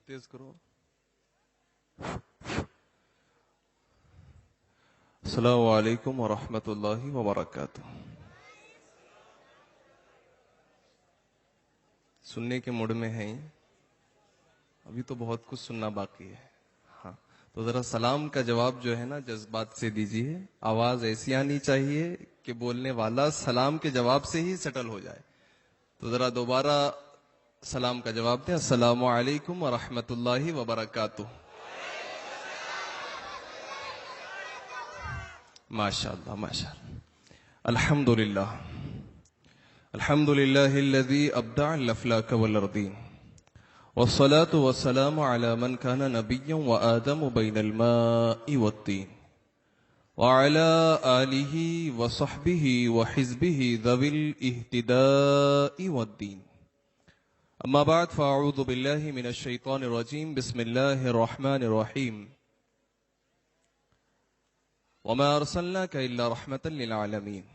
تیز کرو. السلام علیکم ورحمۃ اللہ وبرکاتہ. سننے کے موڈ میں ہیں؟ ابھی تو بہت کچھ سننا باقی ہے. ہاں تو ذرا سلام کا جواب جو ہے نا جذبات سے دیجیے. آواز ایسی آنی چاہیے کہ بولنے والا سلام کے جواب سے ہی سیٹل ہو جائے. تو ذرا دوبارہ سلام کا جواب دیں. السلام علیکم ورحمۃ اللہ وبرکاتہ. ماشاء اللہ ماشاء اللہ. الحمد للہ الحمد للہ الذی ابدع الافلاک والارضین والصلاة والسلام على من كان نبيا وآدم بين الماء والطين وعلى آله وصحبه وحزبه ذوي الاهتداء والدين. اما بعد فاعوذ بالله من الشيطان الرجيم. بسم الله الرحمن الرحيم. وما ارسلناك الا رحمة للعالمين.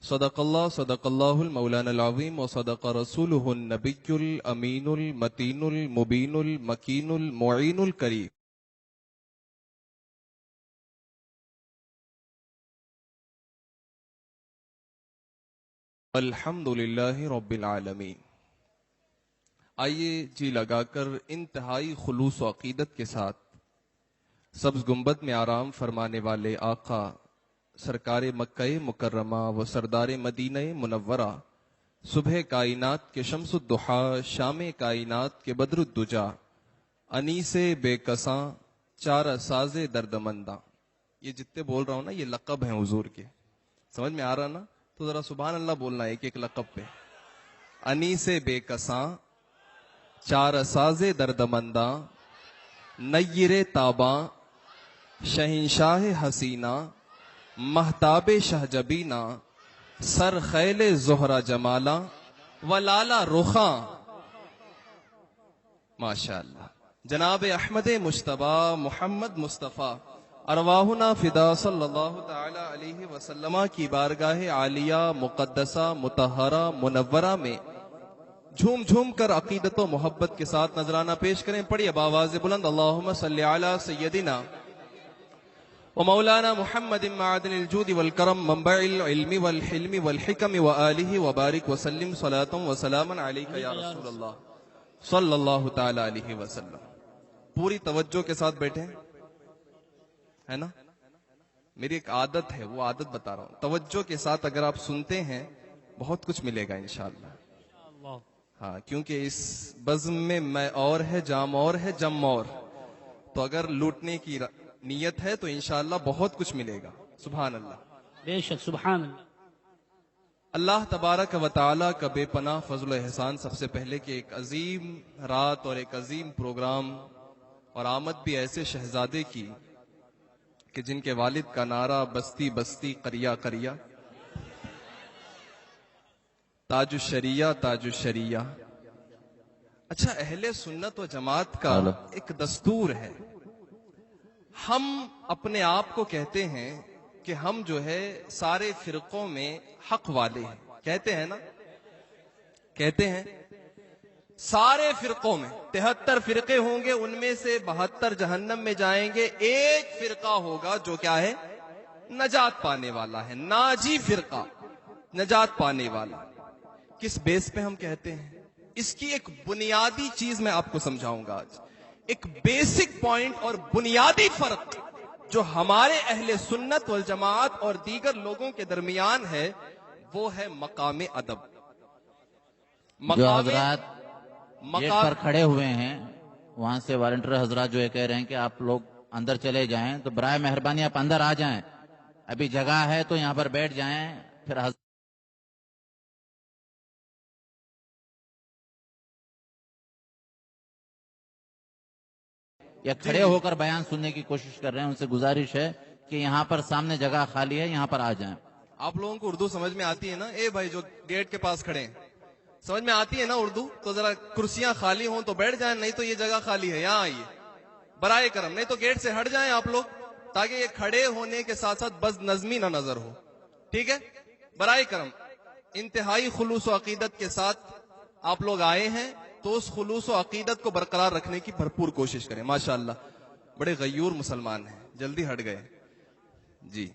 صدق الله المولانا العظيم وصدق رسوله النبي الامين المتين المبين المكين المعين الكريم. الحمد للہ رب العالمین. آئیے جی لگا کر انتہائی خلوص و عقیدت کے ساتھ سبز گنبد میں آرام فرمانے والے آقا سرکار مکہ مکرمہ و سردار مدینہ منورہ، صبح کائنات کے شمس الضحیٰ، شام کائنات کے بدر الدجا، انیس بے کساں، چار ساز دردمنداں. یہ جتنے بول رہا ہوں نا یہ لقب ہیں حضور کے. سمجھ میں آ رہا نا؟ تو ذرا سبحان اللہ بولنا ایک ایک لقب پہ. انیس بے کساں، چار ساز دردمنداں، نیر تاباں، شہنشاہ حسینہ، مہتاب شہجبینہ، سر خیل زہرہ جمالا ولالا رخاں. ماشاء اللہ. جناب احمد مجتبی محمد مصطفیٰ ارواحنا فدا صلی اللہ تعالی علیہ وسلم کی بارگاہ عالیہ مقدسہ مطہرہ منورہ میں جھوم جھوم کر عقیدت و محبت کے ساتھ نذرانہ پیش کریں. پڑھیے بآواز بلند. اللہم صلی علی سیدنا ومولانا محمد معدن الجود والکرم منبع العلم والحلم والحکم وآلہ وبارک وسلم صلاۃ وسلاما علیک یا رسول اللہ صلی اللہ تعالی علیہ وسلم. پوری توجہ کے ساتھ بیٹھیں ہے نا. میری ایک عادت ہے، وہ عادت بتا رہا ہوں. توجہ کے ساتھ اگر آپ سنتے ہیں بہت کچھ ملے گا انشاءاللہ. ہاں کیونکہ اس بزم میں اور ہے جام اور ہے جم اور. تو اگر لوٹنے کی نیت ہے تو انشاءاللہ بہت کچھ ملے گا. سبحان اللہ. بے شک سبحان اللہ. اللہ تبارک و تعالی کا بے پناہ فضل و احسان سب سے پہلے کہ ایک عظیم رات اور ایک عظیم پروگرام اور آمد بھی ایسے شہزادے کی کہ جن کے والد کا نعرہ بستی بستی قریہ قریہ، تاج الشریعہ تاج الشریعہ. اچھا اہل سنت و جماعت کا ایک دستور ہے. ہم اپنے آپ کو کہتے ہیں کہ ہم جو ہے سارے فرقوں میں حق والے ہیں. کہتے ہیں نا؟ کہتے ہیں سارے فرقوں میں 73 فرقے ہوں گے، ان میں سے 72 جہنم میں جائیں گے. ایک فرقہ ہوگا جو کیا ہے؟ نجات پانے والا ہے. ناجی فرقہ، نجات پانے والا. کس بیس پہ ہم کہتے ہیں؟ اس کی ایک بنیادی چیز میں آپ کو سمجھاؤں گا آج. ایک بیسک پوائنٹ اور بنیادی فرق جو ہمارے اہل سنت والجماعت اور دیگر لوگوں کے درمیان ہے وہ ہے مقام ادب. جو حضرات گیٹ پر کھڑے ہوئے ہیں وہاں سے والنٹر حضرات جو ہے کہہ رہے ہیں کہ آپ لوگ اندر چلے جائیں، تو برائے مہربانی آپ اندر آ جائیں. ابھی جگہ ہے تو یہاں پر بیٹھ جائیں. پھر یا کھڑے ہو کر بیان سننے کی کوشش کر رہے ہیں، ان سے گزارش ہے کہ یہاں پر سامنے جگہ خالی ہے، یہاں پر آ جائیں. آپ لوگوں کو اردو سمجھ میں آتی ہے نا؟ اے بھائی جو گیٹ کے پاس کھڑے ہیں، سمجھ میں آتی ہے نا اردو؟ تو ذرا کرسیاں خالی ہوں تو بیٹھ جائیں، نہیں تو یہ جگہ خالی ہے یہاں آئیے برائے کرم. نہیں تو گیٹ سے ہٹ جائیں آپ لوگ تاکہ یہ کھڑے ہونے کے ساتھ ساتھ بد نظمی نہ نظر ہو. ٹھیک ہے؟ برائے کرم انتہائی خلوص و عقیدت کے ساتھ آپ لوگ آئے ہیں تو اس خلوص و عقیدت کو برقرار رکھنے کی بھرپور کوشش کریں. ماشاءاللہ بڑے غیور مسلمان ہیں, جلدی ہٹ گئے. جی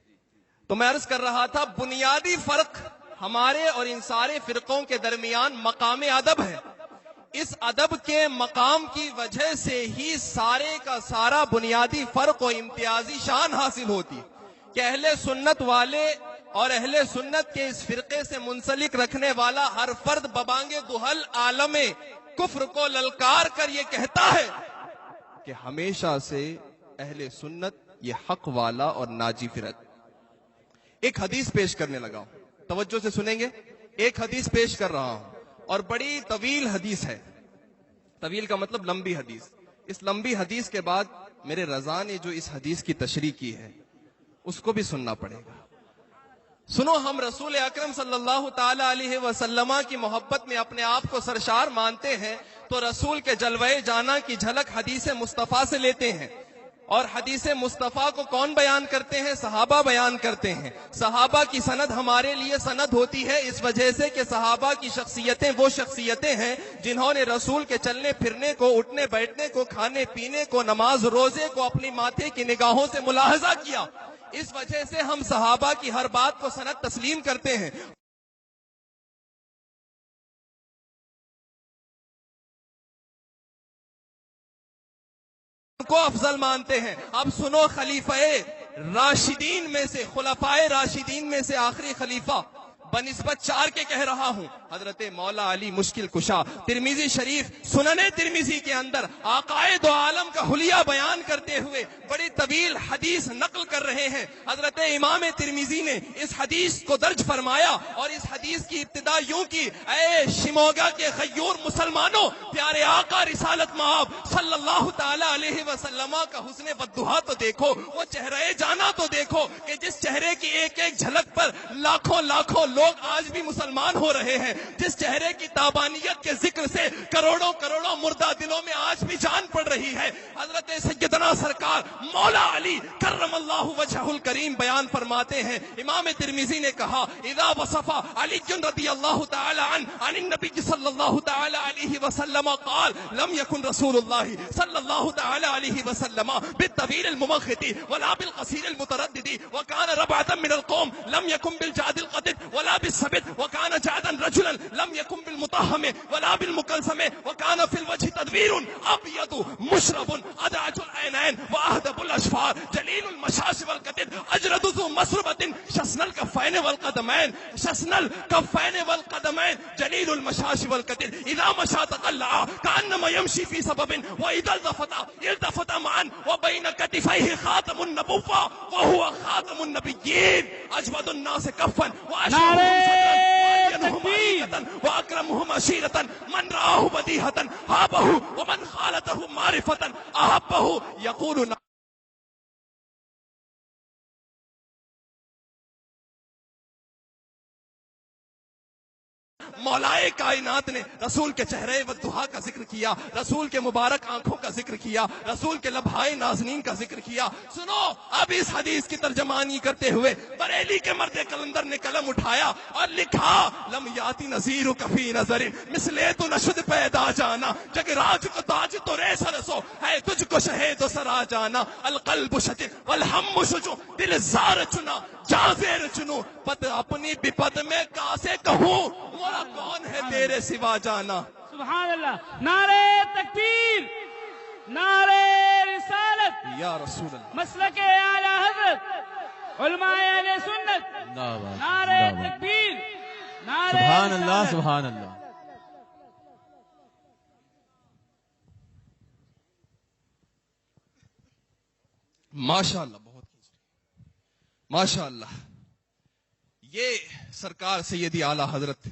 تو میں عرض کر رہا تھا, بنیادی فرق ہمارے اور ان سارے فرقوں کے درمیان مقام ادب ہے. اس ادب کے مقام کی وجہ سے ہی سارے کا سارا بنیادی فرق و امتیازی شان حاصل ہوتی کہ اہل سنت والے اور اہل سنت کے اس فرقے سے منسلک رکھنے والا ہر فرد ببانگ دہل عالم کفر کو للکار کر یہ کہتا ہے کہ ہمیشہ سے اہل سنت یہ حق والا اور ناجی فرق. ایک حدیث پیش کرنے لگا ہوں, توجہ سے سنیں گے. ایک حدیث پیش کر رہا ہوں اور بڑی طویل حدیث ہے. طویل کا مطلب لمبی حدیث. اس لمبی حدیث کے بعد میرے رضا نے جو اس حدیث کی تشریح کی ہے اس کو بھی سننا پڑے گا. سنو, ہم رسول اکرم صلی اللہ تعالی علیہ وسلم کی محبت میں اپنے آپ کو سرشار مانتے ہیں تو رسول کے جلوے جانا کی جھلک حدیث مصطفیٰ سے لیتے ہیں. اور حدیث مصطفیٰ کو کون بیان کرتے ہیں؟ صحابہ بیان کرتے ہیں. صحابہ کی سند ہمارے لیے سند ہوتی ہے اس وجہ سے کہ صحابہ کی شخصیتیں وہ شخصیتیں ہیں جنہوں نے رسول کے چلنے پھرنے کو, اٹھنے بیٹھنے کو, کھانے پینے کو, نماز روزے کو اپنی ماتھے کی نگاہوں سے ملاحظہ کیا. اس وجہ سے ہم صحابہ کی ہر بات کو سند تسلیم کرتے ہیں, کو افضل مانتے ہیں. اب سنو, خلیفہ راشدین میں سے, خلفائے راشدین میں سے آخری خلیفہ بنسبت 4 کے کہہ رہا ہوں, حضرت مولا علی مشکل کشا. ترمذی شریف سنن ترمذی کے اندر آقائے دو عالم کا حلیہ بیان کرتے ہوئے بڑی طویل حدیث نقل کر رہے ہیں. حضرت امام ترمذی نے اس حدیث کو درج فرمایا اور اس حدیث کی ابتدا یوں کی, اے شموگا کے غیور مسلمانوں, پیارے آقا رسالت مآب صلی اللہ تعالی علیہ وسلم کا حسن والضحیٰ تو دیکھو, وہ چہرے جانا تو دیکھو کہ جس چہرے کی ایک ایک جھلک پر لاکھوں لاکھوں لوگ آج بھی مسلمان ہو رہے ہیں, جس چہرے کی تابانیت کے ذکر سے کروڑوں کروڑوں مردہ دلوں میں آج بھی جان پڑ رہی ہے. حضرت سیدنا سرکار مولا علی کرم اللہ وجہہ الکریم بیان فرماتے ہیں. امام ترمذی نے کہا, اذا وصف علی رضی اللہ تعالی عنہ عن النبی صلی اللہ تعالی علیہ وسلم قال لم يكن رسول اللہ صلی اللہ تعالی علیہ وسلم بالطویل الممخط ولا بالقصیر المتردد وكان ربعة من القوم لم يكن بالجاد القدر ولا بالثبت وكان جادا رجلا لم يكن بالمطهم ولا بالمكلثم وكان في الوجه تدوير ابيض مشرب ادعج العينين واهدب الاشفار جليل المشاش والكتد اجرد ذو مسربة شسن الكفين والقدمين جليل المشاش والكتد اذا مشى تقلع كانما يمشي في سبب واذا التفت معا وبين كتفيه خاتم النبوة وهو خاتم النبيين اجود الناس كفا وأكرمهم عشيرة من رآه بديهة هابه ومن خالته معرفة أحبه يقول مولائے کائنات نے رسول کے چہرے والضحیٰ کا ذکر کیا, رسول کے مبارک آنکھوں کا ذکر کیا, رسول کے لبھائے نازنین کا ذکر کیا. سنو, اب اس حدیث کی ترجمانی کرتے ہوئے بریلی کے مرد کلندر نے قلم اٹھایا اور لکھا, لم یاتی نظیر کفی نظر مثلے تو نشد پیدا جانا, جگ راج کو تاج تو ریس رسو ہے تجھ کو شہید و سرا جانا, القلب شج والہم شجو دل زار چنا جازیر چنو, پت اپنی بپد میں کاسے کہوں مولا کون ہے تیرے سوا جانا. سبحان اللہ. نعرہ تکبیر, نعرہ رسالت, یا رسول اللہ, مسلک اعلی حضرت علماء اہل سنت, نعرہ تکبیر, نعرہ سبحان اللہ, سبحان اللہ. ماشاء اللہ, بہت ماشاء اللہ. یہ سرکار سیدی اعلی حضرت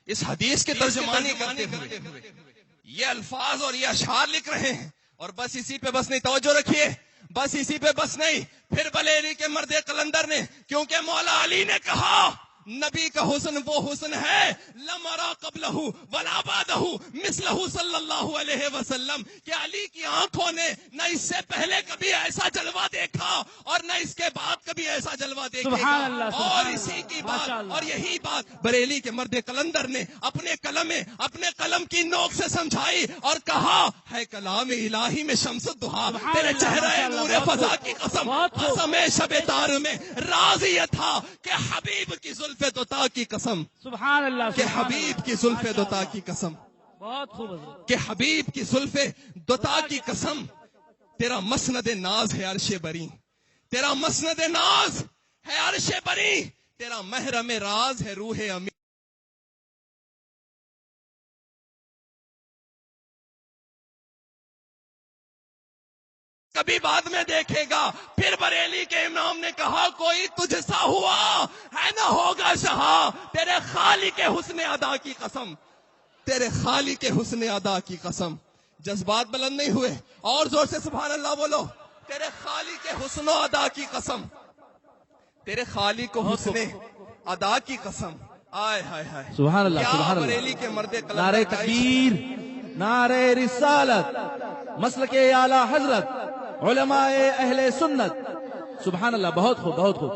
اس حدیث کے ترجمانی کرتے ہوئے یہ الفاظ اور یہ اشعار لکھ رہے ہیں, اور بس اسی پہ بس نہیں, توجہ رکھیے, بس اسی پہ بس نہیں, پھر بریلی کے مرد قلندر نے, کیونکہ مولا علی نے کہا نبی کا حسن وہ حسن ہے لمرا قبلہ ولا بعدہ مثلہ صلی اللہ علیہ وسلم کہ علی کی آنکھوں نے نہ اس سے پہلے کبھی ایسا جلوہ دیکھا اور نہ اس کے بعد کبھی ایسا جلوہ دیکھے سبحان گا. اللہ، اور سبحان اسی اللہ، کی ماشاء بات اللہ. اور یہی بات بریلی کے مرد قلندر نے اپنے قلم کی نوک سے سمجھائی اور کہا ہے کلام الہی میں شمس الضحیٰ سبحان تیرے اللہ، چہرہ ماشاء اللہ، نور بہت فضا خوب، کی قسم بہت خوب. قسم شب تار میں راز یہ تھا کہ حبیب کی زلف دوتا کی قسم سبحان اللہ، کہ سبحان حبیب اللہ. کی زلف ماشاء دوتا اللہ. کی قسم بہت خوب حضرت. کہ حبیب کی زلف دوتا کی قسم تیرا مسند ناز ہے عرش بری تیرا مسند ناز ہے عرش بری تیرا محرم راز ہے روح امین کبھی بعد میں دیکھے گا. پھر بریلی کے امام نے کہا کوئی تجھ سا ہوا ہے نہ ہوگا شہا تیرے خالی کے حسن ادا کی قسم تیرے خالی کے حسن ادا کی قسم. جذبات بلند نہیں ہوئے اور زور سے سبحان اللہ بولو. تیرے خالی کے حسن و ادا کی قسم تیرے خالی کو حسن ادا کی قسم. آئے ہائے ہائے سبحان اللہ، کیا سبحان اللہ. بریلی کے مرد قلندر نعرہ کا تکبیر، نعرہ رسالت، مسلک اعلی حضرت، علماء اہل سنت. سبحان اللہ، بہت خوب، بہت خوب.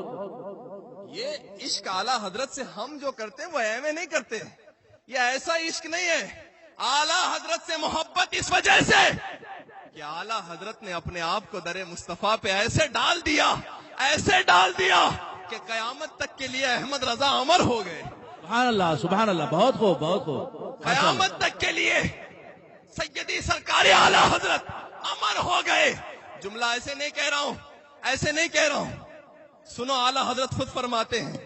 یہ عشق اعلیٰ حضرت سے ہم جو کرتے ہیں وہ ایویں نہیں کرتے. یہ ایسا عشق نہیں ہے. اعلیٰ حضرت سے محبت اس وجہ سے کہ اعلیٰ حضرت نے اپنے آپ کو در مصطفیٰ پہ ایسے ڈال دیا کہ قیامت تک کے لیے احمد رضا امر ہو گئے. سبحان اللہ، سبحان اللہ، بہت خوب، بہت خوب. قیامت تک کے لیے سیدی سرکار اعلیٰ حضرت امر ہو گئے. جملہ ایسے نہیں کہہ رہا ہوں. سنو اعلیٰ حضرت خود فرماتے ہیں.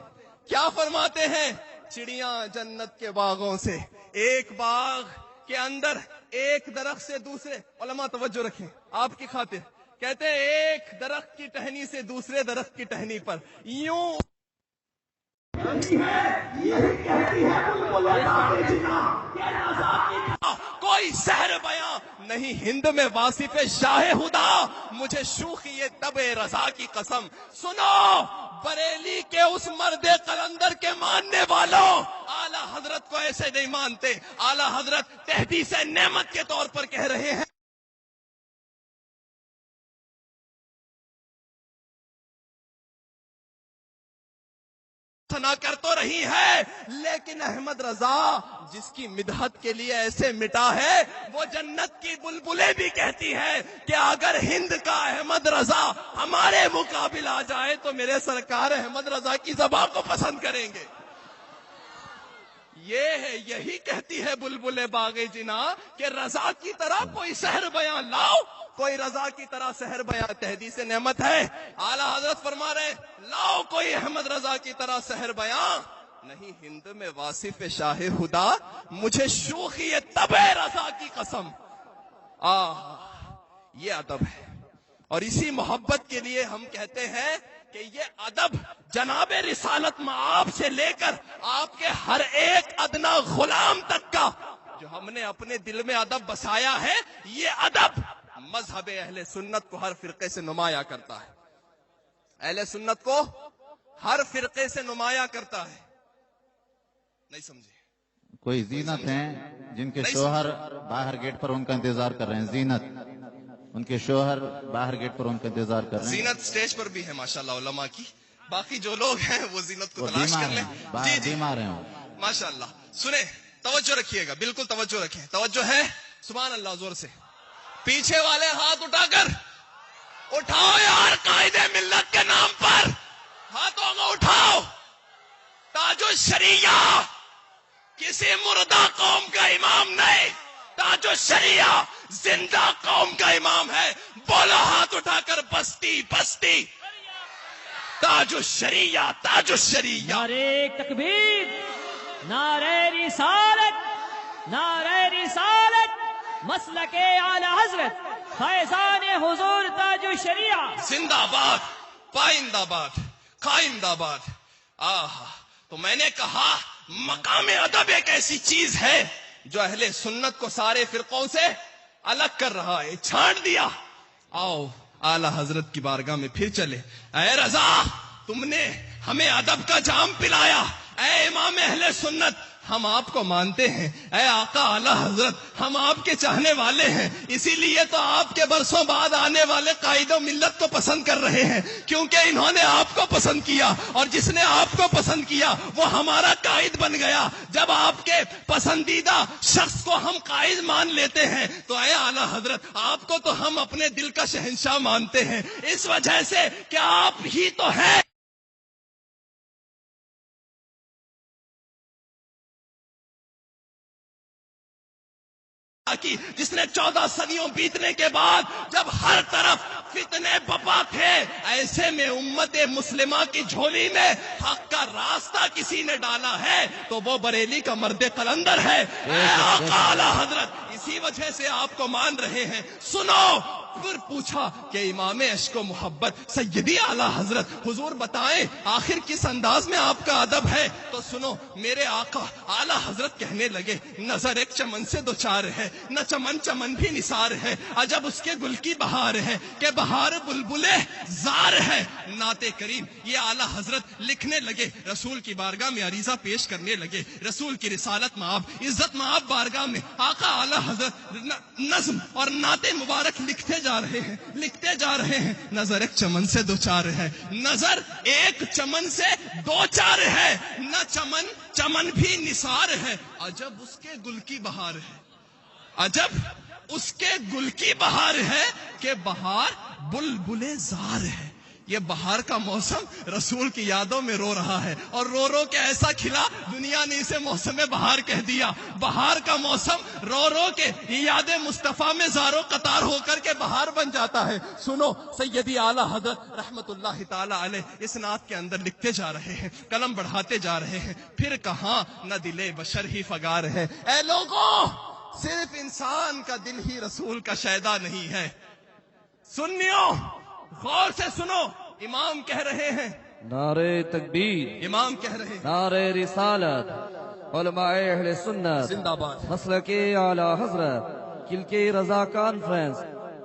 کیا فرماتے ہیں؟ چڑیاں جنت کے باغوں سے ایک باغ کے اندر ایک درخت سے دوسرے. علماء توجہ رکھیں آپ کی خاطر. کہتے ہیں ایک درخت کی ٹہنی سے دوسرے درخت کی ٹہنی پر یوں کوئی سحر بیاں نہیں ہند میں واصف شاہ خدا مجھے شوخی طب رضا کی قسم. سنو بریلی کے اس مرد قلندر کے ماننے والوں اعلیٰ حضرت کو ایسے نہیں مانتے. اعلیٰ حضرت تحدیث نعمت کے طور پر کہہ رہے ہیں کر تو رہی ہے لیکن احمد رضا جس کی مدحت کے لیے ایسے مٹا ہے وہ جنت کی بلبلیں بھی کہتی ہے کہ اگر ہند کا احمد رضا ہمارے مقابل آ جائے تو میرے سرکار احمد رضا کی زبان کو پسند کریں گے. یہی کہتی ہے بلبل باغ جنا کہ رضا کی طرح کوئی سحر بیاں لاؤ کوئی رضا کی طرح سحر بیاں. تحدیث نعمت ہے اعلیٰ حضرت فرما رہے لاؤ کوئی احمد رضا کی طرح سحر بیاں نہیں ہند میں واصف شاہ خدا مجھے شوخی طب رضا کی قسم. یہ ادب ہے اور اسی محبت کے لیے ہم کہتے ہیں کہ یہ ادب جناب رسالت مآب سے لے کر آپ کے ہر ایک ادنا غلام تک کا جو ہم نے اپنے دل میں ادب بسایا ہے یہ ادب مذہب اہل سنت کو ہر فرقے سے نمایاں کرتا ہے. اہل سنت کو ہر فرقے سے نمایاں کرتا ہے. نہیں سمجھے؟ کوئی زینت ہیں جن کے شوہر باہر گیٹ پر ان کا انتظار کر رہے ہیں. زینت ان کے شوہر باہر گیٹ پر ان کا انتظار کر رہے ہیں. زینت سٹیج پر بھی ہے ماشاءاللہ علماء کی. باقی جو لوگ ہیں وہ زینت کو تلاش کر لیں. باہر بیمار ہیں. ماشاءاللہ سنیں توجہ رکھیے گا بالکل توجہ رکھیں. توجہ ہے سبحان اللہ زور سے. پیچھے والے ہاتھ اٹھا کر اٹھاؤ یار قائد ملت کے نام پر ہاتھوں کو اٹھاؤ. تاج الشریعہ کسی مردہ قوم کا امام نہیں تاج الشریعہ زندہ قوم کا امام ہے. بولو ہاتھ اٹھا کر بستی بستی تاج الشریعہ تاج الشریعہ. نعرہ تکبیر، نعرہ رسالت، نعرہ رسالت، مسلک اعلی حضرت فیضان حضور تاج الشریعہ. زندہ باد پائندہ باد قائندہ باد. تو میں نے کہا مقام ادب ایک ایسی چیز ہے جو اہل سنت کو سارے فرقوں سے الگ کر رہا ہے. چھانٹ دیا. آؤ اعلی حضرت کی بارگاہ میں پھر چلے. اے رضا تم نے ہمیں ادب کا جام پلایا اے امام اہل سنت ہم آپ کو مانتے ہیں، اے آقا اعلی حضرت ہم آپ کے چاہنے والے ہیں، اسی لیے تو آپ کے برسوں بعد آنے والے قائد و ملت کو پسند کر رہے ہیں، کیونکہ انہوں نے آپ کو پسند کیا، اور جس نے آپ کو پسند کیا وہ ہمارا قائد بن گیا۔ جب آپ کے پسندیدہ شخص کو ہم قائد مان لیتے ہیں تو اے اعلی حضرت آپ کو تو ہم اپنے دل کا شہنشاہ مانتے ہیں، اس وجہ سے کہ آپ ہی تو ہیں کی، جس نے 14 صدیوں بیتنے کے بعد جب ہر طرف فتنے بپا تھے، ایسے میں امت مسلمہ کی جھولی میں حق کا راستہ کسی نے ڈالا ہے تو وہ بریلی کا مرد قلندر ہے۔ اے آقا اعلی حضرت اسی وجہ سے آپ کو مان رہے ہیں۔ سنو، پھر پوچھا کہ امام عشق و محبت سیدی اعلی حضرت حضور بتائیں آخر کس انداز میں آپ کا ادب ہے؟ تو سنو، میرے آقا اعلی حضرت کہنے لگے نظر ایک چمن سے دو چار ہے، نہ چمن چمن بھی نثار ہے، عجب اس کے گل کی بہار ہے کہ بہار بلبلے زار ہے۔ نعت کریم یہ اعلی حضرت لکھنے لگے، رسول کی بارگاہ میں عریضہ پیش کرنے لگے، رسول کی رسالت مآب عزت مآب بارگاہ میں آقا اعلی حضرت نظم اور نعت مبارک لکھتے جا رہے ہیں۔ نظر ایک چمن سے دو چار ہے، نظر ایک چمن سے دو چار ہے، نہ چمن چمن بھی نثار ہے، عجب اس کے گل کی بہار ہے، عجب اس کے گل کی بہار ہے کہ بہار بلبلے زار ہے۔ یہ بہار کا موسم رسول کی یادوں میں رو رہا ہے، اور رو رو کے ایسا کھلا دنیا نے اسے موسم بہار کہہ دیا۔ بہار کا موسم رو رو کے یاد مصطفیٰ میں زارو قطار ہو کر کے بہار بن جاتا ہے۔ سنو، سیدی اعلی حضرت رحمت اللہ تعالی علیہ اس نعت کے اندر لکھتے جا رہے ہیں، قلم بڑھاتے جا رہے ہیں، پھر کہاں نہ دل بشر ہی فگار ہے۔ اے لوگوں، صرف انسان کا دل ہی رسول کا شیدا نہیں ہے۔ سنیو، غور سے سنو، امام کہہ رہے ہیں، نعرہ تکبیر، امام کہہ رہے ہیں، نعرہ رسالت، علماء اہل سنت، زندہ باد، مسلک اعلی حضرت، کلکے رضا کانفرنس،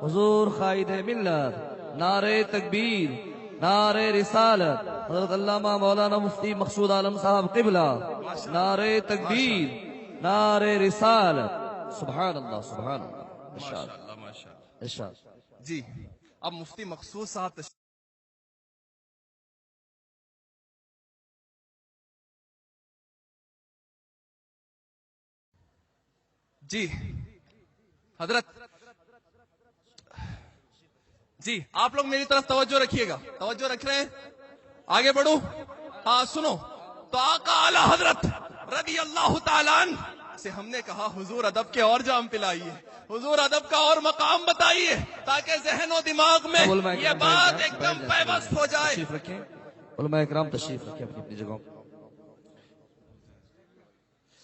حضور قائد ملت، نعرہ تکبیر، نعرہ رسالت، حضرت علامہ مولانا مفتی مقصود عالم صاحب قبلہ، نعرہ تکبیر، نعرہ رسالت، سبحان اللہ سبحان اللہ، ارشاد ارشاد۔ جی اب مفتی مقصود صاحب جی حضرت، جی آپ لوگ میری طرف توجہ رکھیے گا، توجہ رکھ رہے ہیں؟ آگے بڑھو؟ ہاں سنو، تو آقا اعلی حضرت رضی اللہ تعالیٰ عنہ سے ہم نے کہا حضور ادب کے اور جام پلائیے، حضور ادب کا اور مقام بتائیے، تاکہ ذہن و دماغ میں یہ بات ایک دم پیوست ہو جائے۔ تشریف رکھیں علماء اکرام، تشریف رکھیں اپنی اپنی جگہوں پر،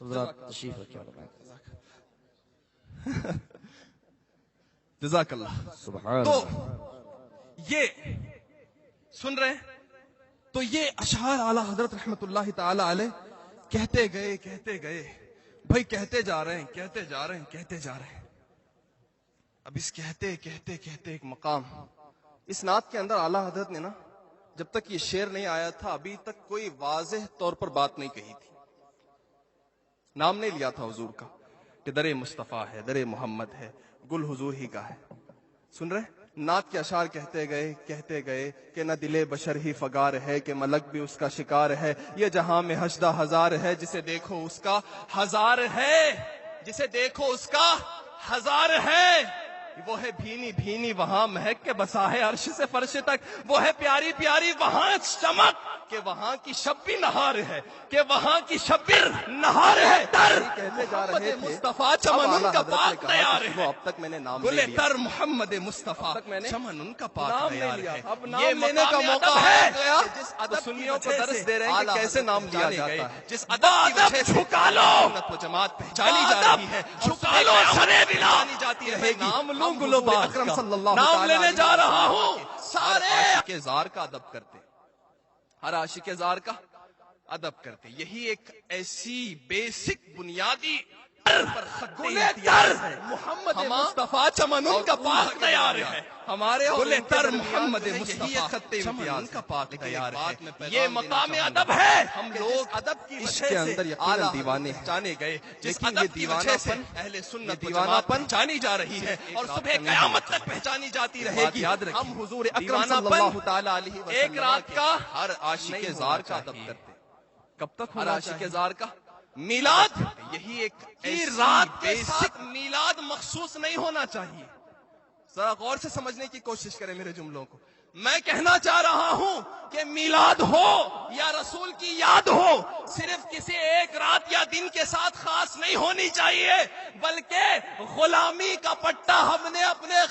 حضرات تشریف رکھیں علماء اکرام۔ جزاک اللہ۔ سبحان تو اللہ۔ یہ سن رہے ہیں، تو یہ اشعار اعلی حضرت رحمت اللہ تعالی علیہ کہتے گئے بھائی، کہتے جا رہے ہیں۔ اب اس کہتے ایک مقام اس نعت کے اندر اعلی حضرت نے نا، جب تک یہ شعر نہیں آیا تھا ابھی تک کوئی واضح طور پر بات نہیں کہی تھی، نام نہیں لیا تھا حضور کا کہ در مصطفیٰ ہے، در محمد ہے، گل حضور ہی کا ہے۔ سن رہے؟ نعت کے اشعار کہتے گئے کہ نہ دل بشر ہی فگار ہے کہ ملک بھی اس کا شکار ہے، یہ جہاں میں حشدہ ہزار ہے، جسے دیکھو اس کا ہزار ہے، جسے دیکھو اس کا ہزار ہے۔ وہ ہے بھینی بھینی وہاں مہک کے بسا ہے عرش سے فرش تک، وہ ہے پیاری پیاری وہاں چمک کہ وہاں کی شب بھی نہار ہے، کہ وہاں کی شب بھی نہار ہے۔ تر محمد مصطفیٰ چمن ان کا پاک تیار ہے، اب تک میں نے نام لے لیا، تر محمد مصطفیٰ چمن ان کا پاک تیار ہے۔ اب نام لینے کا موقع ہے جس ادب سنیوں کو درس دے رہے ہیں کہ کیسے نام لیا جاتا ہے، جس ادب کی وجہ سے جھکا لو سنت و جماعت پہچانی جا رہی ہے، جھکا لو سنے بنا جاتی رہے گی۔ نام لوں گلو اکرم صلی اللہ نام لینے جا رہا ہوں، سارے عاشق زار کا ادب کرتے، ہر عاشق زار کا ادب کرتے۔ یہی ایک ایسی بیسک بنیادی محمد مصطفیٰ چمن ان کا پاک تیار ہے، ہمارے گلے تر محمد مصطفیٰ چمن ان کا پاک تیار ہے۔ یہ مقام ادب ہے، ہم لوگ ادب کی وجہ سے اندر یقیناً دیوانے جانے گئے، جس ادب کی وجہ سے اہل سنت دیوانہ پن جانی جا رہی ہے اور صبح قیامت تک پہچانی جاتی رہے گی۔ ہم حضور اکرم صلی اللہ تعالی علیہ وسلم ایک رات کا ہر عاشق زار کا ادب کرتے، کب تک ہر عاشق زار کا میلاد، یہی ایک رات کے ساتھ میلاد مخصوص نہیں ہونا چاہیے۔ ذرا غور سے سمجھنے کی کوشش کریں میرے جملوں کو۔ میں کہنا چاہ رہا ہوں کہ میلاد ہو یا رسول کی یاد ہو، صرف کسی ایک رات یا دن کے ساتھ خاص نہیں ہونی چاہیے، بلکہ غلامی کا پٹا ہم نے اپنے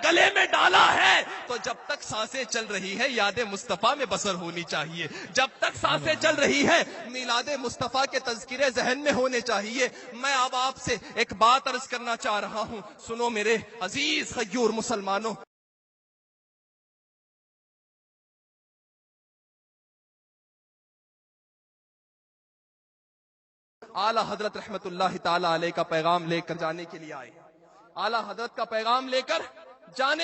گلے میں ڈالا ہے تو جب تک سانسیں چل رہی ہے یاد مصطفیٰ میں بسر ہونی چاہیے، جب تک سانسیں چل رہی ہے میلاد مصطفیٰ کے تذکرے ذہن میں ہونے چاہیے۔ میں اب آپ سے ایک بات عرض کرنا چاہ رہا ہوں، سنو میرے عزیز غیور مسلمانوں۔ اعلیٰ حضرت رحمت اللہ تعالی علیہ کا پیغام لے کر جانے کے لیے آئے، اعلیٰ حضرت کا پیغام لے کر جانے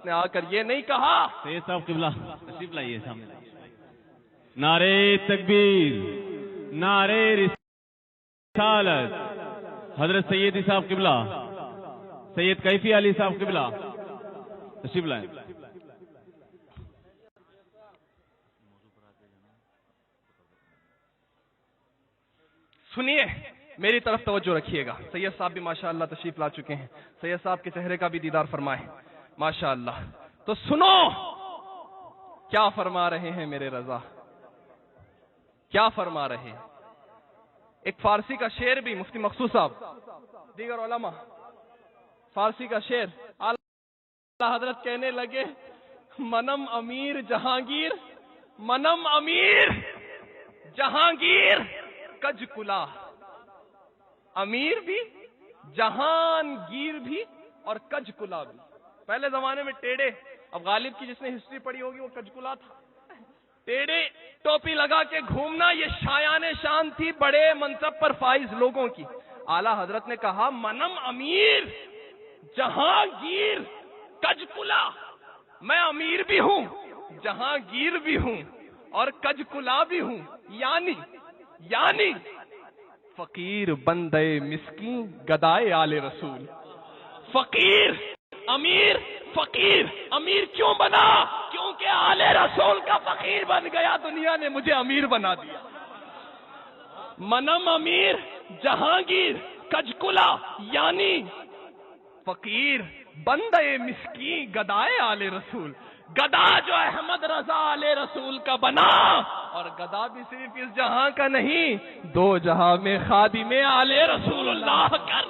نے آ کر یہ نہیں کہا. سید صاحب قبلہ تشریف لائیے سامنے. نعرے تکبیر، نعرے رسالت. حضرت سیدی صاحب قبلہ، سید کیفی علی صاحب قبلہ تشریف لائیں. سنیے، میری طرف توجہ رکھیے گا. سید صاحب بھی ماشاءاللہ تشریف لا چکے ہیں. سید صاحب کے چہرے کا بھی دیدار فرمائیں ماشاءاللہ. تو سنو کیا فرما رہے ہیں میرے رضا، کیا فرما رہے ہیں. ایک فارسی کا شعر بھی مفتی مقصود صاحب دیگر علماء، فارسی کا شعر اعلیٰ حضرت کہنے لگے منم امیر جہانگیر، منم امیر جہانگیر کج کلا. امیر بھی، جہانگیر بھی اور کج کلا بھی. پہلے زمانے میں ٹیڑے، اب غالب کی جس نے ہسٹری پڑھی ہوگی وہ کج کلا تھا. ٹیڑے ٹوپی لگا کے گھومنا یہ شایان شان تھی بڑے منصب پر فائز لوگوں کی. اعلیٰ حضرت نے کہا منم امیر جہانگیر کج کلا. میں امیر بھی ہوں، جہانگیر بھی ہوں اور کج کلا بھی ہوں. یعنی فقیر بندے مسکین گدائے آل رسول. فقیر امیر، فقیر امیر کیوں بنا؟ کیونکہ آل رسول کا فقیر بن گیا. دنیا نے مجھے امیر بنا دیا. منم امیر جہانگیر کج کلا، یعنی فقیر بندے مسکین گدائے آل رسول. گدا جو احمد رضا آل رسول کا بنا، اور گدا بھی صرف اس جہاں کا نہیں، دو جہاں میں خادم آل رسول اللہ کر.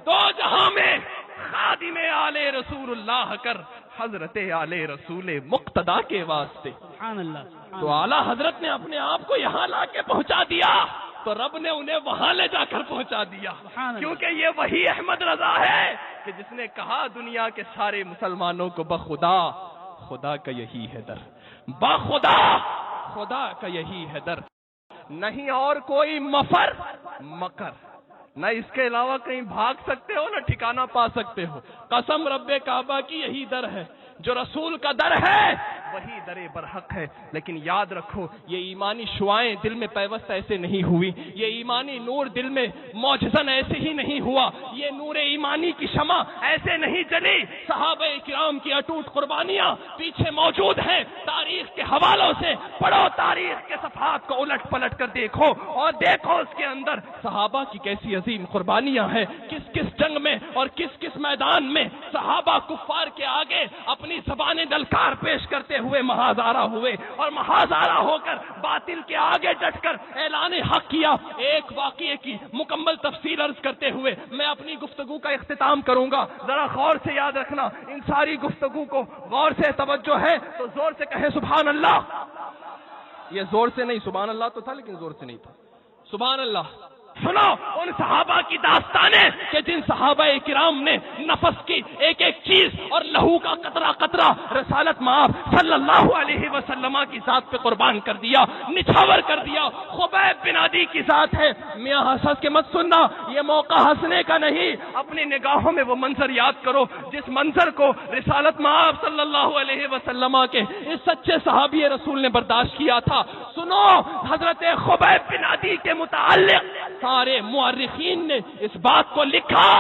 دو جہاں میں خادم آل رسول اللہ کر، حضرت آل رسول مقتدا کے واسطے. تو اعلیٰ حضرت نے اپنے آپ کو یہاں لا کے پہنچا دیا تو رب نے انہیں وہاں لے جا کر پہنچا دیا. کیونکہ یہ وہی احمد رضا ہے کہ جس نے کہا دنیا کے سارے مسلمانوں کو بخدا خدا کا یہی ہے در، بخدا خدا کا یہی ہے در. نہیں اور کوئی مفر مکر، نہ اس کے علاوہ کہیں بھاگ سکتے ہو نہ ٹھکانہ پا سکتے ہو. قسم رب کعبہ کی یہی در ہے. جو رسول کا در ہے وہی در برحق ہے. لیکن یاد رکھو یہ ایمانی شعائیں دل میں پیوست ایسے نہیں ہوئی، یہ ایمانی نور دل میں معجزن ایسے ہی نہیں ہوا، یہ نور ایمانی کی شمع ایسے نہیں جلی. صحابہ کرام کی اٹوٹ قربانیاں پیچھے موجود ہیں. تاریخ کے حوالوں سے پڑھو، تاریخ کے صفحات کو الٹ پلٹ کر دیکھو اور دیکھو اس کے اندر صحابہ کی کیسی عظیم قربانیاں ہیں. کس کس جنگ میں اور کس کس میدان میں صحابہ کفار کے آگے اپنی زبانیں دلکار پیش کرتے ہوئے محاذارہ ہوئے اور محاذارہ ہو کر باطل کے آگے ڈٹ کر اعلان حق کیا. ایک واقعے کی مکمل تفصیل عرض کرتے ہوئے میں اپنی گفتگو کا اختتام کروں گا. ذرا غور سے یاد رکھنا، ان ساری گفتگو کو غور سے توجہ ہے تو زور سے کہیں سبحان اللہ. یہ زور سے نہیں، سبحان اللہ تو تھا لیکن زور سے نہیں تھا. سبحان اللہ. سنو ان صحابہ کی داستانیں کہ جن صحابہ کرام نے نفس کی ایک ایک چیز اور لہو کا قطرہ قطرہ رسالت مآب صلی اللہ علیہ وسلم کی ذات پہ قربان کر دیا، نچھاور کر دیا. خبیب بن عدی کی ذات ہے. میاں حسد کے مت سننا، یہ موقع ہنسنے کا نہیں. اپنی نگاہوں میں وہ منظر یاد کرو جس منظر کو رسالت مآب صلی اللہ علیہ وسلم کے اس سچے صحابی رسول نے برداشت کیا تھا. سنو حضرت خبیب بن عدی کے متعلق سارے مورخین نے اس بات کو لکھا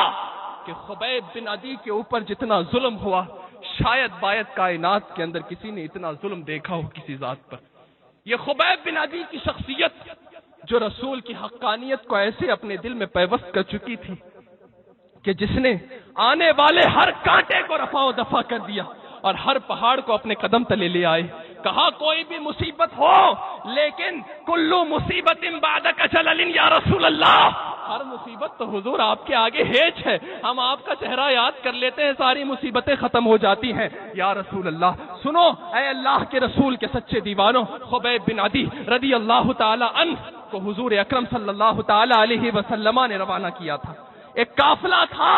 کہ خبیب بن عدی کے اوپر جتنا ظلم ہوا شاید باید کائنات کے اندر کسی نے اتنا ظلم دیکھا ہو کسی ذات پر. یہ خبیب بن عدی کی شخصیت جو رسول کی حقانیت کو ایسے اپنے دل میں پیوست کر چکی تھی کہ جس نے آنے والے ہر کانٹے کو رفع و دفع کر دیا اور ہر پہاڑ کو اپنے قدم تلے لے آئے. کہا کوئی بھی مصیبت ہو لیکن کلو مصیبت بعدک جلل یا رسول اللہ. ہر مصیبت تو حضور آپ کے آگے ہیچ ہے، ہم آپ کا چہرہ یاد کر لیتے ہیں ساری مصیبتیں ختم ہو جاتی ہیں یا رسول اللہ. سنو اے اللہ کے رسول کے سچے دیوانوں، خبیب بن عدی رضی اللہ تعالی عنہ کو حضور اکرم صلی اللہ تعالی علیہ وسلم نے روانہ کیا تھا. ایک قافلہ تھا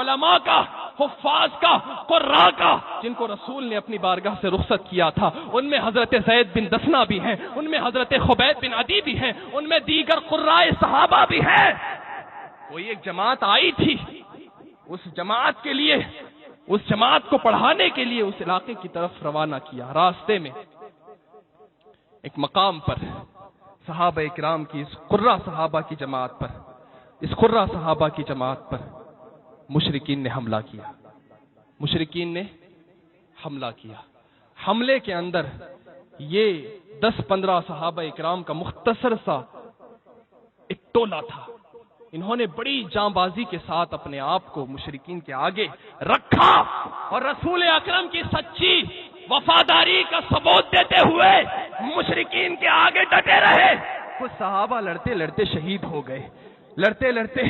علماء کا، حفاظ کا، قراء کا، جن کو رسول نے اپنی بارگاہ سے رخصت کیا تھا. ان میں حضرت زید بن دسنہ بھی ہیں، ان میں حضرت خبیب بن عدی بھی ہیں، ان میں دیگر قراء صحابہ بھی ہیں. کوئی ایک جماعت آئی تھی، اس جماعت کے لیے اس جماعت کو پڑھانے کے لیے اس علاقے کی طرف روانہ کیا۔ راستے میں ایک مقام پر صحابہ اکرام کی اس قرہ صحابہ کی جماعت پر، اس قرہ صحابہ کی جماعت پر مشرکین نے حملہ کیا۔ مشرکین نے حملہ کیا۔ حملے کے اندر یہ 10-15 صحابہ اکرام کا مختصر سا ایک ٹولہ تھا۔ انہوں نے بڑی جاں بازی کے ساتھ اپنے آپ کو مشرکین کے آگے رکھا اور رسول اکرم کی سچی وفاداری کا ثبوت دیتے ہوئے مشرکین کے آگے ڈٹے رہے۔ کچھ صحابہ لڑتے لڑتے شہید ہو گئے، لڑتے لڑتے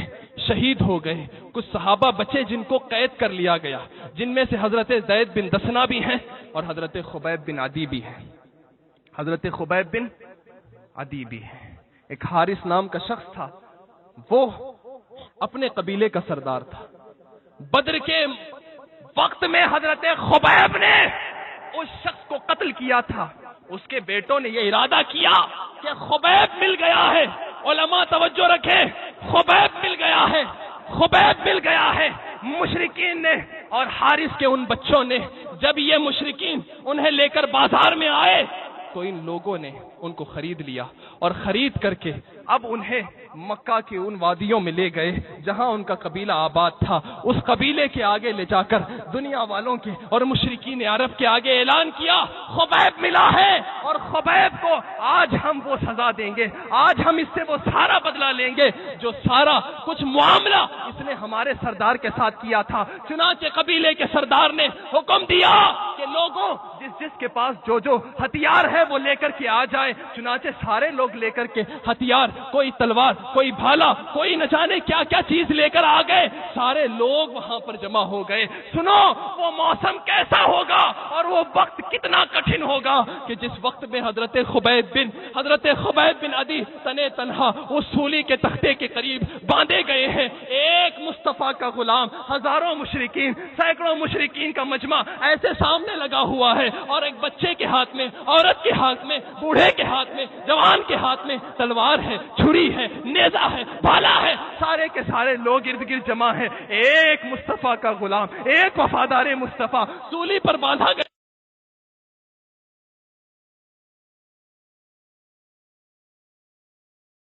شہید ہو گئے۔ کچھ صحابہ بچے جن کو قید کر لیا گیا، جن میں سے حضرت زید بن دسنہ بھی ہیں اور حضرت خبیب بن عدی بھی ہیں۔ حضرت خبیب بن عدی بھی ہیں۔ ایک حارث نام کا شخص تھا، وہ اپنے قبیلے کا سردار تھا۔ بدر کے وقت میں حضرت خبیب نے اس شخص کو قتل کیا تھا۔ اس کے بیٹوں نے یہ ارادہ کیا کہ خبیب مل گیا ہے، علماء توجہ رکھیں، خبیب مل گیا ہے، خبیب مل گیا ہے۔ مشرکین نے اور حارث کے ان بچوں نے جب یہ مشرکین انہیں لے کر بازار میں آئے تو ان لوگوں نے ان کو خرید لیا اور خرید کر کے اب انہیں مکہ کے ان وادیوں میں لے گئے جہاں ان کا قبیلہ آباد تھا۔ اس قبیلے کے آگے لے جا کر دنیا والوں کے اور مشرکین عرب کے آگے اعلان کیا، خبیب ملا ہے اور خبیب کو آج ہم وہ سزا دیں گے، آج ہم اس سے وہ سارا بدلہ لیں گے جو سارا کچھ معاملہ اس نے ہمارے سردار کے ساتھ کیا تھا۔ چنانچہ قبیلے کے سردار نے حکم دیا کہ لوگوں جس کے پاس جو ہتھیار ہے وہ لے کر کے آ جائے۔ چنانچہ سارے لوگ لے کر کے ہتھیار، کوئی تلوار، کوئی بھالا، کوئی نہ جانے کیا کیا چیز لے کر آ گئے۔ سارے لوگ وہاں پر جمع ہو گئے۔ سنو وہ موسم کیسا ہوگا اور وہ وقت کتنا کٹھن ہوگا کہ جس وقت میں حضرت خبیب بن عدی تنے تنہا اس سولی کے تختے کے قریب باندھے گئے ہیں۔ ایک مصطفیٰ کا غلام، ہزاروں مشرکین، سینکڑوں مشرکین کا مجمع ایسے سامنے لگا ہوا ہے اور ایک بچے کے ہاتھ میں، عورت کے ہاتھ میں، بوڑھے کے ہاتھ میں، جوان کے ہاتھ میں تلوار ہے، چھری ہے، نیزہ ہے، بھالا ہے۔ سارے کے سارے لوگ ارد گرد جمع ہیں۔ ایک مصطفیٰ کا غلام، ایک وفادار مصطفیٰ سولی پر باندھا گیا۔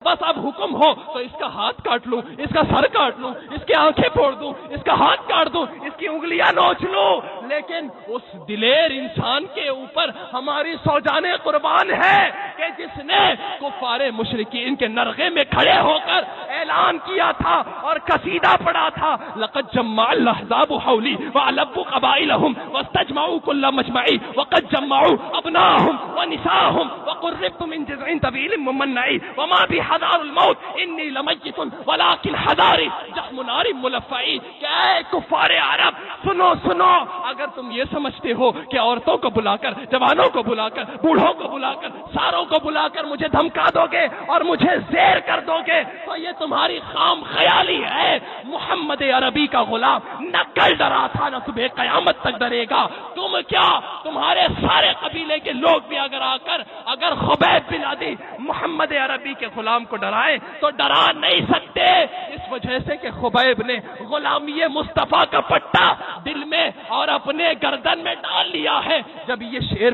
بس اب حکم ہو تو اس کا ہاتھ کاٹ لوں، اس کا سر کاٹ لوں، اس کی آنکھیں پھوڑ دوں، اس کا ہاتھ کاٹ دوں، اس کی انگلیاں نوچ لوں، لیکن اس دلیر انسان کے اوپر ہماری سو جانیں قربان ہے کہ جس نے کفار مشرکین کے نرغے میں کھڑے ہو کر اعلان کیا تھا اور قصیدہ پڑھا تھا، لقد جمع الاحزاب حولی وعلبوا قبائلهم واستجمعوا كل مجمعی وقد جمعوا ابناهم ونساهم وقربت من جذع طویل ممنعی وما بھی حذار الموت انی لمیت ولکن حذاری جخم نار ملفعی۔ کہ اے کفار عرب سنو سنو، اگر تم یہ سمجھتے ہو کہ عورتوں کو بلا کر، جوانوں کو بلا کر، بوڑھوں کو بلا کر، ساروں کو بلا کر مجھے دھمکا دو گے اور مجھے زیر کر دو گے تو یہ تمہاری خام خیالی ہے۔ محمد عربی کا غلام نہ کل ڈرا تھا نہ صبح قیامت تک ڈرے گا۔ تم کیا، تمہارے سارے قبیلے کے لوگ بھی اگر آ کر اگر خبیب بن عدی محمد عربی کے غلام کو ڈرائے تو ڈرا نہیں سکتے، اس وجہ سے کہ خبیب نے غلامی مصطفیٰ کا پٹا دل میں اور اپنے گردن میں ڈال لیا ہے۔ جب یہ شعر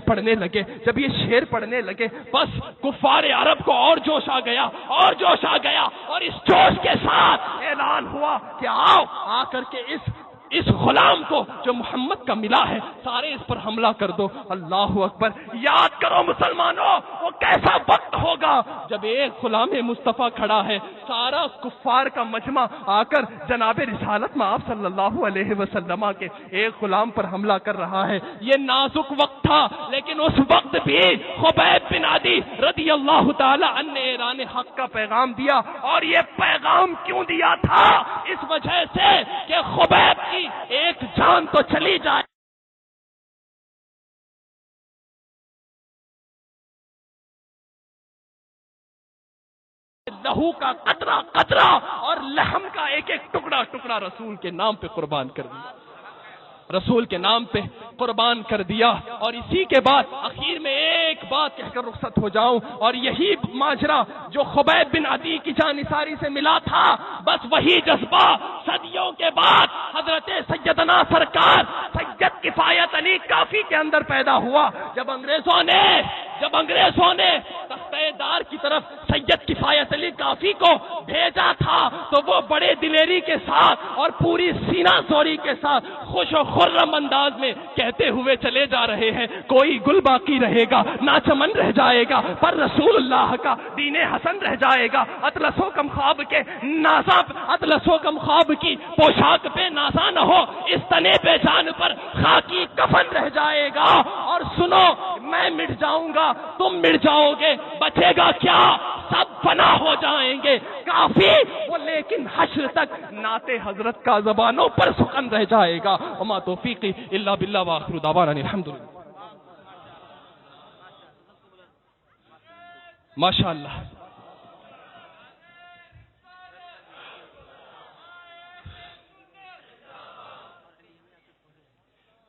پڑھنے لگے بس کفار عرب کو اور جوش آ گیا اور اس جوش کے ساتھ اعلان ہوا کہ آؤ آ کر کے اس غلام کو جو محمد کا ملا ہے سارے اس پر حملہ کر دو۔ اللہ اکبر۔ یاد کرو مسلمانوں، وہ کیسا وقت ہوگا جب ایک غلام مصطفیٰ کھڑا ہے، سارا کفار کا مجمع آ کر جناب رسالت میں آپ صلی اللہ علیہ وسلم کے ایک غلام پر حملہ کر رہا ہے۔ یہ نازک وقت تھا، لیکن اس وقت بھی خبیب بن عدی رضی اللہ تعالی عنہ نے اعلان حق کا پیغام دیا، اور یہ پیغام کیوں دیا تھا؟ اس وجہ سے کہ خبیب کی ایک جان تو چلی جائے، لہو کا قطرہ قطرہ اور لحم کا ایک ایک ٹکڑا ٹکڑا رسول کے نام پہ قربان کر دیا، رسول کے نام پہ قربان کر دیا۔ اور اسی کے بعد اخیر میں ایک بات کہہ کر رخصت ہو جاؤں، اور یہی ماجرا جو خبیب بن عدی کی جانثاری سے ملا تھا، بس وہی جذبہ صدیوں کے بعد حضرت سیدنا سرکار سید کفایت علی کافی کے اندر پیدا ہوا۔ جب انگریزوں نے تختہ دار کی طرف سید کفایت علی کافی کو بھیجا تھا تو وہ بڑے دلیری کے ساتھ اور پوری سینہ زوری کے ساتھ خوش و خرم انداز میں کہتے ہوئے چلے جا رہے ہیں، کوئی گل باقی رہے گا نہ چمن رہ جائے گا، پر رسول اللہ کا دین حسن رہ جائے گا۔ اطلسو کم خواب کے نازا، اطلسو کم خواب کی پوشاک پہ نازا نہ ہو، اس تنے پہ جان پر خاکی کفن رہ جائے گا۔ اور سنو، میں مٹ جاؤں گا تم مٹ جاؤ گے، بچے گا کیا؟ سب فنا ہو جائیں گے۔ کافی وہ لیکن حشر تک نعت حضرت کا زبانوں پر سخن رہ جائے گا۔ وما توفیقی الا باللہ وآخر دعوانا الحمدللہ۔ ماشاءاللہ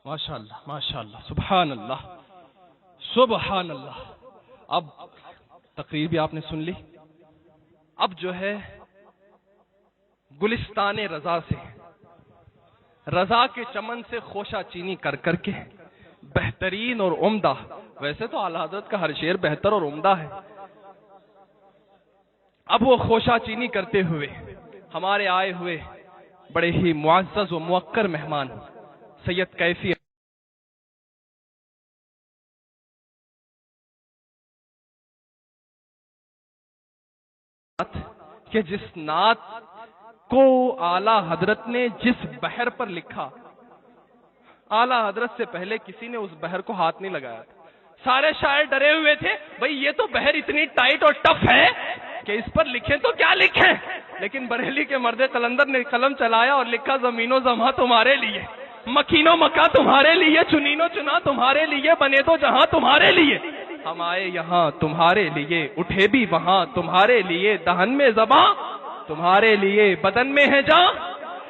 ماشاءاللہ ماشاءاللہ، سبحان اللہ سبحان اللہ۔ اب تقریر بھی آپ نے سن لی، اب جو ہے گلستان رضا سے، رضا کے چمن سے خوشہ چینی کر کر کے بہترین اور عمدہ، ویسے تو اعلیٰ حضرت کا ہر شعر بہتر اور عمدہ ہے، اب وہ خوشہ چینی کرتے ہوئے ہمارے آئے ہوئے بڑے ہی معزز و موقر مہمان سید کیفی کہ جس نعت کو اعلیٰ حضرت نے جس بحر پر لکھا، اعلیٰ حضرت سے پہلے کسی نے اس بحر کو ہاتھ نہیں لگایا تھا۔ سارے شاعر ڈرے ہوئے تھے، بھئی یہ تو بحر اتنی ٹائٹ اور ٹف ہے کہ اس پر لکھیں تو کیا لکھیں، لیکن بریلی کے مرد قلندر نے قلم چلایا اور لکھا زمین و زماں تمہارے لیے، مکین و مکہ تمہارے لیے، چنین و چنا تمہارے لیے، بنے تو جہاں تمہارے لیے، ہم آئے یہاں تمہارے لیے، اٹھے بھی وہاں تمہارے لیے، دہن میں زباں تمہارے لیے، بدن میں ہے جاں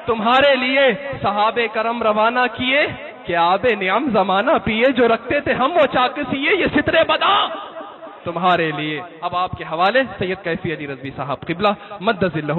تمہارے لیے، صحابہ کرم روانہ کیے کہ آب نعم زمانہ پیے، جو رکھتے تھے ہم وہ چاکسیے، یہ سترے بدا تمہارے لیے۔ اب آپ کے حوالے سید کیفی علی رضوی صاحب قبلہ مدد اللہ